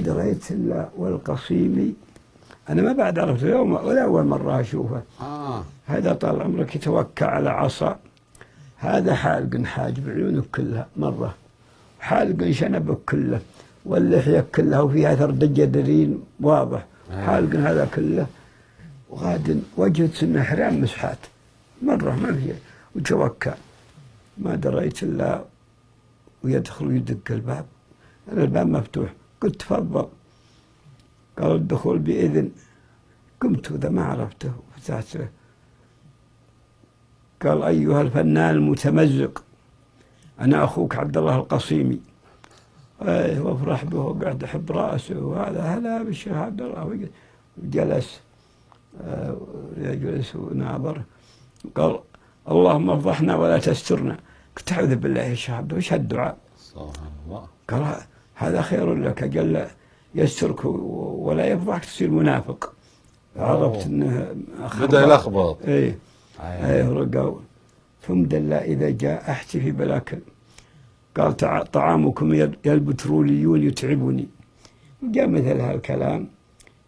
دريت إلا والقصيمي أنا ما بعد عرفت اليوم ولا أول مرة أشوفه. هذا طال عمرك يتوكى على عصا، هذا حالق حاجب عيونك كلها مرة، حالق شنبك كله، واللحية كلها وفيها أثر دجدرين واضح، حالق هذا كله، وغاد وجهة سنة حرام مسحات مرة ما فيه، وتوكى. ما دريت إلا ويدخل ويدق الباب، أنا الباب مفتوح، قلت تفضل، قال الدخول بإذن، قمت وذا ما عرفته فتحت له، قال أيها الفنان المتمزق أنا أخوك عبد الله القصيمي. وافرح به وقعد أحب رأسه، وهذا هلا بالشيخ عبد الله، وجلس يجلس وناظر، قال اللهم افضحنا ولا تسترنا. قلت أعوذ بالله يا شيخ عبد الله، وش هالدعاء؟ قال هذا خير لك، أجل يسترك ولا يفضحك تصير منافق. عرفت انه بدأ يلخبط. ايه رقوا. ثم دلا اذا جاء احتفي بالاكل، قال طعامكم يا البتروليون يتعبني، جاء مثل هالكلام.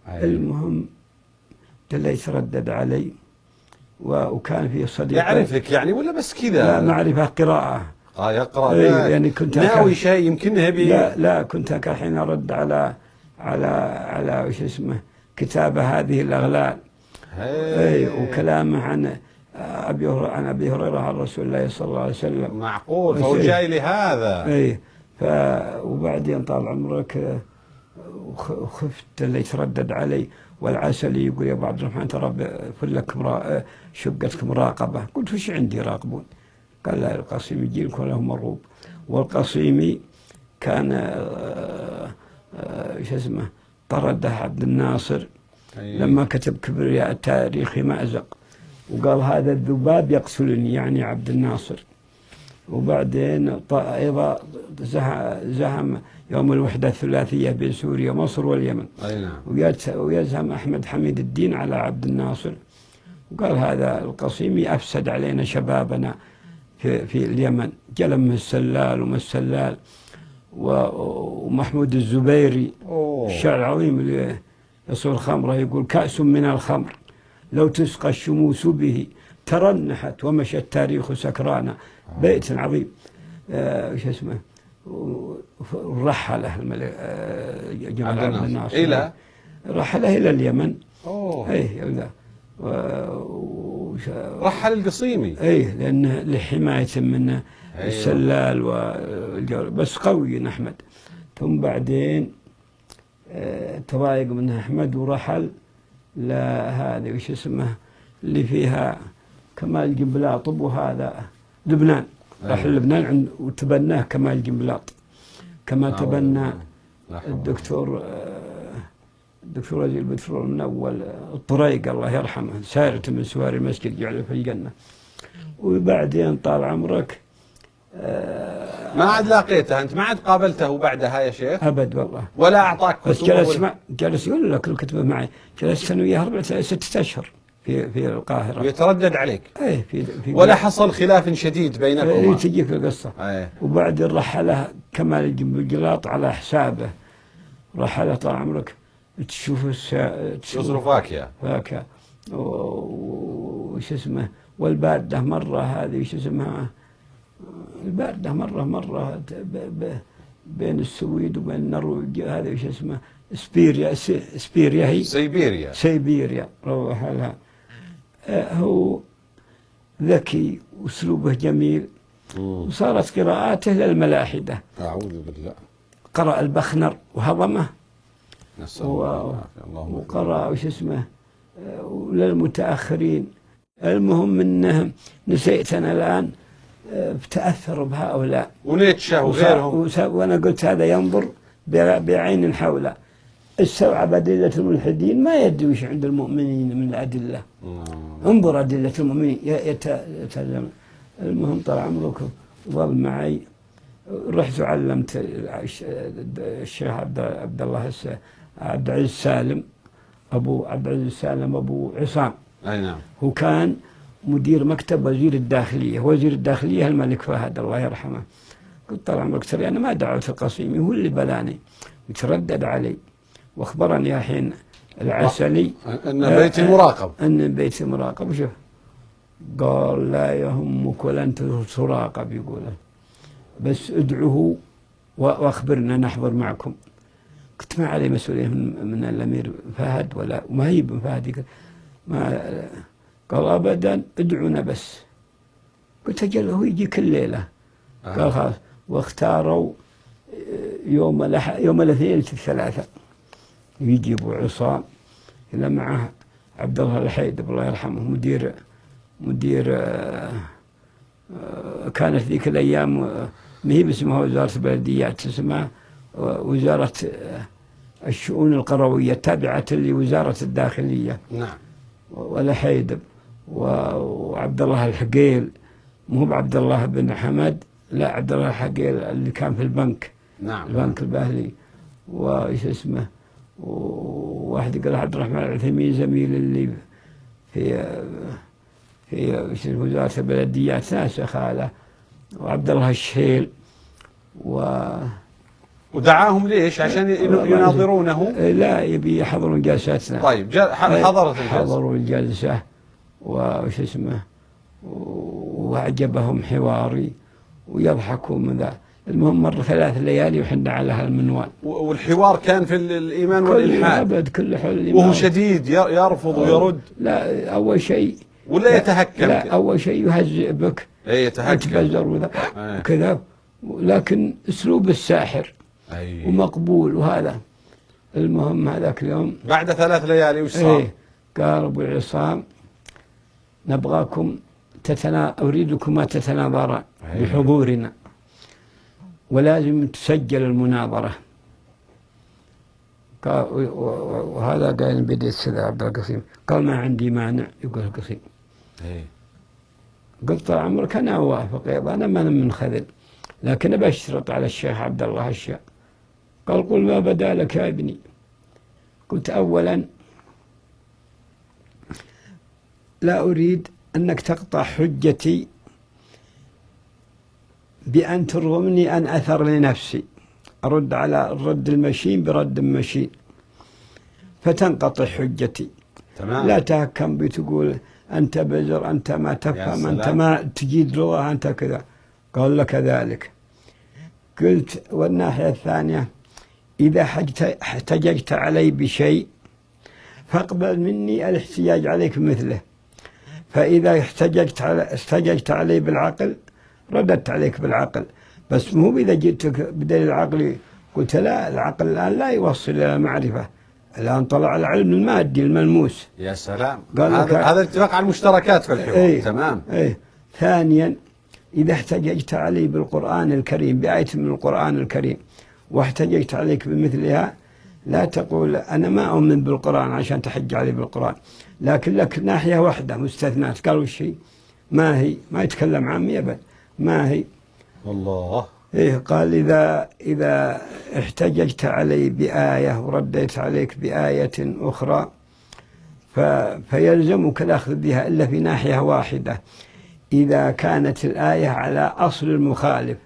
المهم دلا يتردد علي، وكان في صديق يعرفك يعني ولا بس كذا؟ لا معرفة قراءة. يقرأ. يعني كنت ناوي شيء يمكن هبي. لا كنت الحين ارد على وش اسمه كتابة هذه الأغلال. وكلامه عن أبي هريرة عن رسول الله صلى الله عليه وسلم. معقول فهو جاي لهذا. وبعدين طال عمرك وخفت اللي يتردد علي، والعسلي يقول يا أبو عبد الرحمن ترى فلك شقتك مراقبة. قلت وش عندي يراقبون؟ قال لا القصيمي يجي لكم له مروب. والقصيمي كان شو اسمه طرده عبد الناصر لما كتب كبرياء التاريخ مأزق، وقال هذا الذباب يقتلني يعني عبد الناصر. وبعدين أيضا زهم يوم الوحدة الثلاثية بين سوريا ومصر واليمن. ويزهم أحمد حميد الدين على عبد الناصر، وقال هذا القصيمي أفسد علينا شبابنا في اليمن، جلم السلال ومسلال ومحمود الزبيري الشاعر العظيم اللي يصور خمره، يقول كأس من الخمر لو تسقى الشموس به ترنحت ومشى التاريخ سكرانا. بيت عظيم. وش اسمه رحله جمال عبد الناصر إلى رحله إلى اليمن. رحل القصيمي لأنه لحماية من السلال والجو، بس قوي أحمد. ثم بعدين تضايق منها أحمد ورحل لهذه وش اسمه اللي فيها كمال جنبلاط، وهذا لبنان. راح لبنان وتبناه كمال جنبلاط، كما تبنى الدكتور وزير البترول من أول الطريق الله يرحمه، سارة من سواري المسجد جعله في الجنة. وبعدين طال عمرك ما عاد لاقيته أنت؟ ما عاد قابلته بعدها يا شيخ؟ أبد والله. ولا أعطاك كتب؟ بس جلس يقول لك الكتب معي، جلست أنا وياه 6 أشهر في القاهرة. يتردد عليك؟ في ولا حصل خلاف شديد بينكما؟ تجيك القصة. وبعدين رحله كمال الجنبلاط على حسابه، رحله طال عمرك تشوف فاكهة وش اسمه. والباردة مرة هذه وش اسمها الباردة مرة بين السويد وبين النرويج، هذه وش اسمه سبيريا هي سيبيريا. روح لها. هو ذكي واسلوبه جميل، وصارت قراءاته للملاحدة. أعوذ بالله. قرأ البخنر وهضمه، وقرأ وش اسمه للمتأخرين. المهم انه نسيت انا الان تأثروا بهؤلاء ونيتشه وغيرهم، وانا قلت هذا ينظر بعين حوله. استوعب أدلة الملحدين، ما يدري وش عند المؤمنين من الأدلة. انظر أدلة المؤمنين يتعلم. المهم طال عمرك ظل معي، رحت وعلمت الشيخ عبد العزيز السالم، أبو عبد العزيز السالم أبو عصام. نعم. هو كان مدير مكتب وزير الداخلية، وزير الداخلية الملك فهد الله يرحمه. قلت طال عمرك ترى أنا ما دعوت القصيمي، هو اللي بلاني، يتردد علي، واخبرني الحين العسلي ان بيتي مراقب، ان بيتي مراقب. شوف قال لا يهمك ولا انت تراقب، يقول بس ادعوه واخبرنا نحضر معكم. قلت ما علي مسؤولية من الامير فهد ولا ما هي بن فهد، ما قال ابدا ادعونا بس. قلت اجل هو يجي كل ليله. قال خلاص. واختاروا يوم الاثنين الثلاثة يجي ابو عصام إلى معه عبد الله الحيدب الله يرحمه مدير كانت ذيك الايام ما هي باسمها وزارة البلديات، اسمها وزارة الشؤون القروية التابعة لوزارة الداخلية. نعم. والحيدب وعبد الله الحقيل، مو بعبد الله بن حمد، لا عبد الله الحقيل اللي كان في البنك. نعم. البنك الباهلي. وإيش اسمه، وواحد يقول عبد الرحمن العثيمين زميل اللي في وزارة البلديات، ناس خاله، وعبد الله الشهيل ودعاهم ليش؟ عشان يناظرونه؟ لا يبي يحضرون جلساتنا. طيب حضرت الجلسة؟ حضروا الجلسة وش اسمه، وأعجبهم حواري ويضحكون من ذا. المهم مر 3 ليالي وحنا على هالمنوال. والحوار كان في الإيمان والإلحاد؟ أبد كل حل. وهو شديد يرفض ويرد؟ لا أول شيء ولا يتهكم؟ لا أول شيء يهزئ بك، يتهكم يتبزر وكذا، لكن أسلوب الساحر ومقبول. وهذا المهم هذاك اليوم بعد 3 ليالي وش صار؟ قال أبو عصام نبغاكم أريدكما تتناظران بحضورنا، ولازم تسجل المناظرة. قال وهذا قال بديت السيد عبد القصيم. قال ما عندي مانع. يقول القصيم قلت طال عمرك أنا أوافق، أنا ما منخذل، لكن بشترط على الشيخ عبد الله أشياء. قال قل ما بدا لك يا ابني. قلت أولا لا أريد أنك تقطع حجتي بأن ترغمني أن أثر لنفسي، أرد على الرد المشين برد مشين فتنقطع حجتي. تمام. لا تهكم بتقول أنت بزر، أنت ما تفهم، أنت ما تجيد لغة، أنت كذا. قال لك ذلك. قلت والناحية الثانية إذا احتججت علي بشيء فاقبل مني الاحتجاج عليك مثله، فإذا احتججت علي بالعقل رددت عليك بالعقل، بس مو إذا جئتك بدليل عقلي قلت لا، العقل الآن لا يوصل إلى المعرفة، الآن طلع العلم المادي الملموس. يا سلام. هذا اتفاق على المشتركات في الحوار. تمام. ثانيا إذا احتججت علي بالقرآن الكريم بآية من القرآن الكريم واحتججت عليك بمثلها، لا تقول أنا ما أؤمن بالقرآن عشان تحج علي بالقرآن، لكن لك ناحية واحدة مستثنات. قالوا الشيء ما هي، ما يتكلم عامي أبدا، ما هي والله. قال إذا احتججت علي بآية ورديت عليك بآية أخرى فيلزمك الأخذ بها إلا في ناحية واحدة، إذا كانت الآية على أصل المخالف.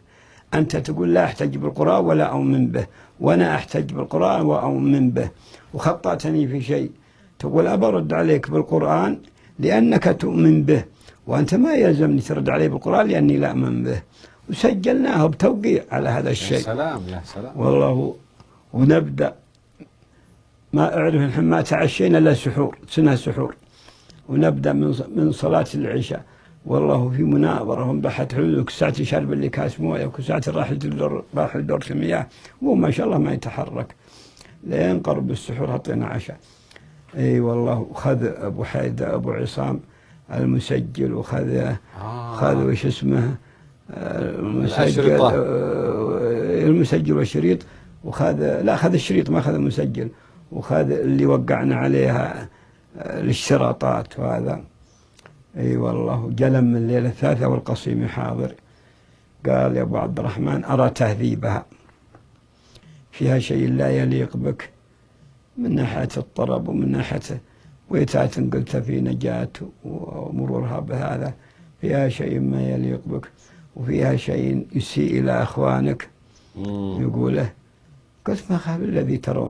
أنت تقول لا أحتج بالقرآن ولا أؤمن به، وأنا أحتج بالقرآن وأؤمن به، وخطأتني في شيء تقول أبرد عليك بالقرآن لأنك تؤمن به، وأنت ما يلزمني ترد علي بالقرآن لأني لا أؤمن به. وسجلناه بتوقيع على هذا الشيء. يا سلام يا سلام والله. ونبدأ ما أعرف نحن ما تعشينا إلا سحور، سنة سحور، ونبدأ من صلاة العشاء والله في مناظرة ومبحث حلول، ساعة شرب اللي كاس مويه وساعة راح دورة المياه، وهو ما شاء الله ما يتحرك لين قرب السحور حطينا عشاء. اي والله. وخذ ابو حيدر ابو عصام المسجل، وخذ وش اسمه المسجل والشريط، وخذ خذ الشريط ما خذ المسجل، وخذ اللي وقعنا عليها الاشتراطات. وهذا اي والله. جلم من الليلة 3 والقصيم حاضر. قال يا ابو عبد الرحمن ارى تهذيبها فيها شيء لا يليق بك من ناحية الطرب ومن ناحية ويتات قلت في نجاة ومرورها بهذا، فيها شيء ما يليق بك، وفيها شيء يسيء إلى أخوانك يقوله. قلت ما خاب الذي ترون.